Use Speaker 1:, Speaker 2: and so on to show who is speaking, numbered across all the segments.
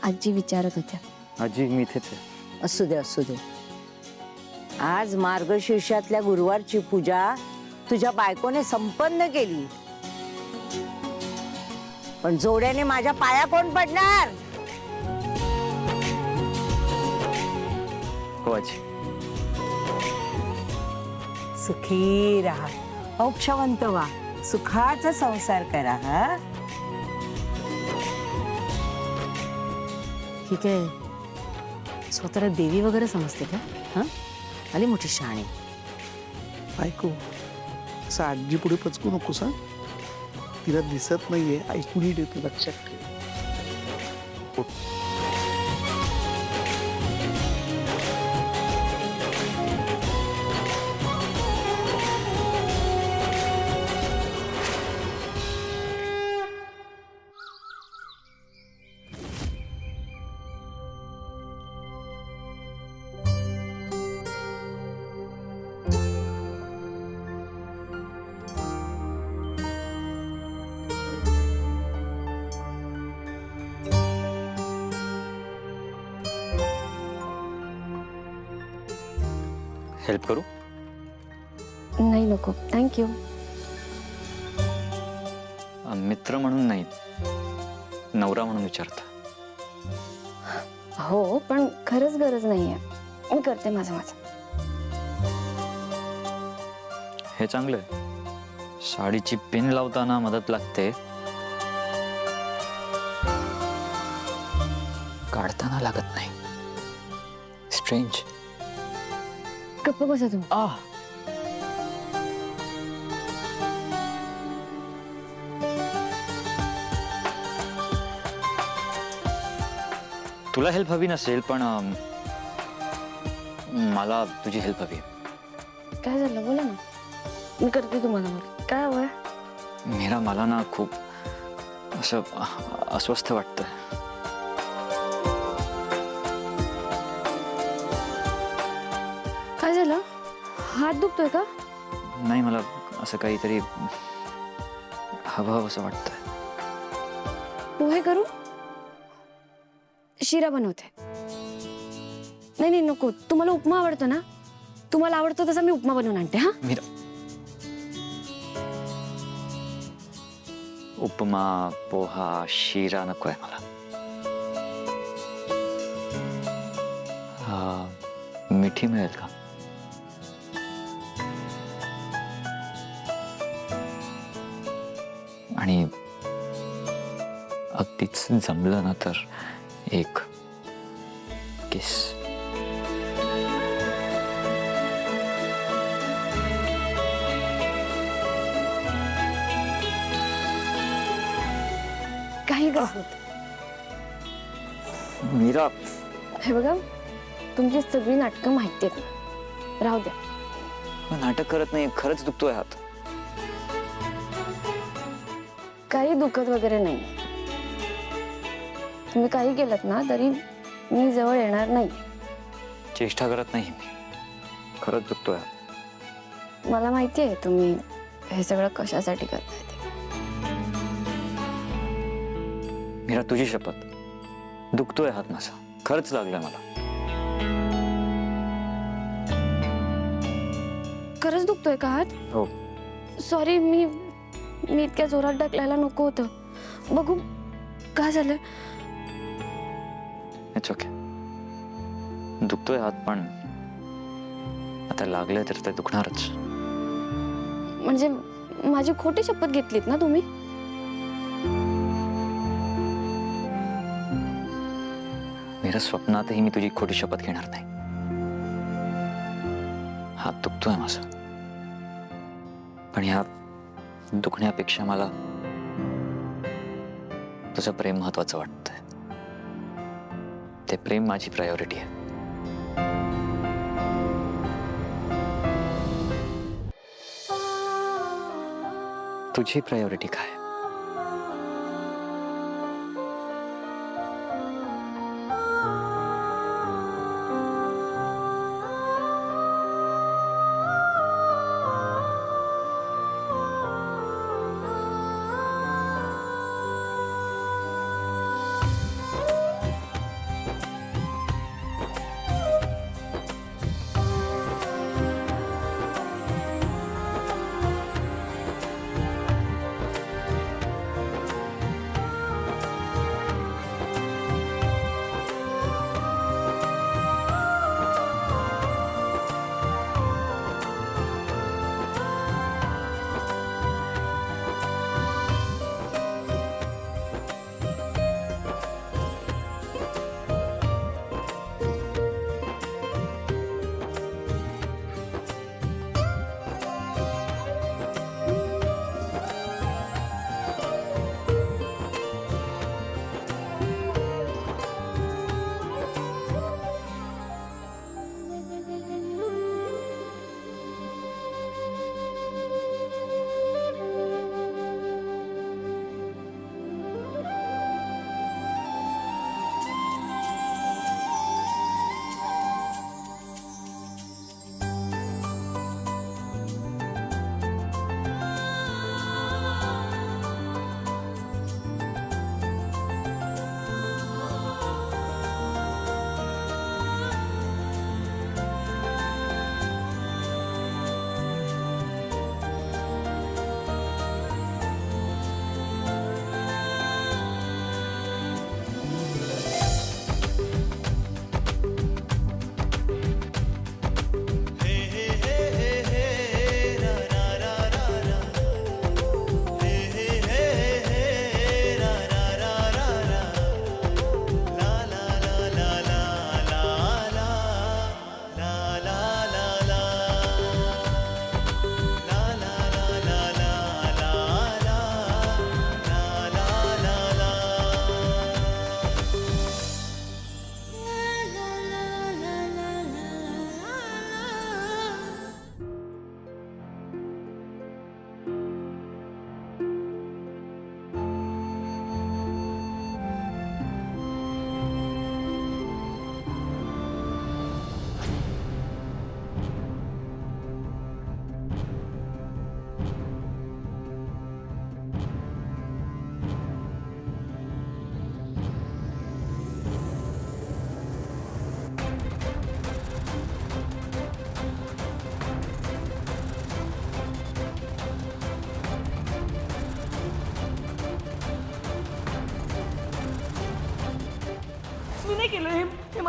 Speaker 1: आजी विचारत होत्या.
Speaker 2: आजी मी इथेच आहे.
Speaker 3: असू दे असू दे. आज मार्गशीर्षातल्या गुरुवारची पूजा तुझ्या बायकोने संपन्न केली, पण जोड्याने माझ्या पाया कोण पडणार?
Speaker 2: हो आजी.
Speaker 3: सुखी राहा, औक्षवंत व्हा, सुखाचा संसार करा. हा
Speaker 1: ही काय स्वतःला देवी वगैरे समजते का? हा, आली मोठी शहाणी.
Speaker 4: ऐकू असं आजी पुढे पचकू नको सा. तिला दिसत नाहीये, ऐकून येते, लक्षात ठेव.
Speaker 2: हेल्प करू?
Speaker 1: नाही नको, थँक्यू.
Speaker 2: मित्र म्हणून नाही, नवरा म्हणून विचारता.
Speaker 1: हो, पण खरंच गरज नाहीये. मी करते माझं माझं.
Speaker 2: हे चांगलंय. साडीची पिन लावताना मदत लागते, काढताना लागत नाही. स्ट्रेंज.
Speaker 1: गप्प बसा तुम्ही.
Speaker 2: तुला हेल्प हवी नसेल, पण मला तुझी हेल्प हवी.
Speaker 1: काय झालं बोला ना, मी करते तुम्हाला. मग काय हवंय?
Speaker 2: मीरा, मला ना खूप असं अस्वस्थ वाटतं.
Speaker 1: काय झालं? हात दुखतोय का?
Speaker 2: नाही, मला असं काहीतरी हवं असं वाटतंय.
Speaker 1: पोहे करू? शिरा बनवते. नाही नाही नको, तुम्हाला उपमा आवडतो ना? तुम्हाला आवडतो तसा मी उपमा बनवून आणते. हा,
Speaker 2: मीरा, उपमा पोहा शिरा नकोय मला. मिठी मिळेल का? आणि अगदीच जमलं ना तर एक किस.
Speaker 1: काही गरज.
Speaker 2: मीरा,
Speaker 1: हे बघा, तुमची सगळी नाटकं माहिती आहेत ना, राहू द्या.
Speaker 2: नाटक करत नाही, खरंच दुखतोय हात.
Speaker 1: काही दुखत वगैरे नाही. तुम्ही काही केलं ना तरी मी जवळ येणार नाही.
Speaker 2: चेष्टा करत नाही मी, खरंच दुखतोय हात.
Speaker 1: मला माहिती आहे तुम्ही हे सगळं कशासाठी करताय ते.
Speaker 2: मीरा, तुझी शपथ, दुखतोय हात माझा, खरंच लागलाय मला.
Speaker 1: खरंच दुखतोय का हात?
Speaker 2: हो.
Speaker 1: सॉरी, मी इतक्या जोरात ढकलायला नको होतं. बघू काय झालं.
Speaker 2: It's okay. दुखतोय हात, पण आता लागलंय तर ते दुखणारच.
Speaker 1: म्हणजे माझी खोटी शपथ घेतलीत ना तुम्ही?
Speaker 2: मीरा, स्वप्नातही मी तुझी खोटी शपथ घेणार नाही. हात दुखतोय माझा, पण ह्या दुखण्यापेक्षा मला तुझं प्रेम महत्वाचं वाटतंय. ते प्रेम माझी प्रायोरिटी आहे. तुझी प्रायोरिटी काय?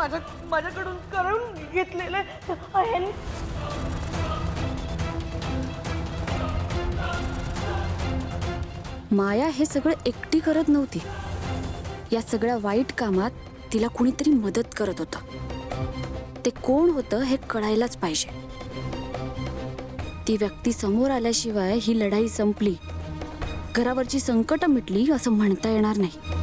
Speaker 5: माझ्याकडून करून घेतलेलं आहे.
Speaker 1: माया हे सगळं एकटी करत नव्हती. या सगळ्या वाईट कामात तिला कुणीतरी मदत करत होतं. ते कोण होतं हे कळायलाच पाहिजे. ती व्यक्ती समोर आल्याशिवाय ही लढाई संपली, घरावरची संकटं मिटली असं म्हणता येणार नाही.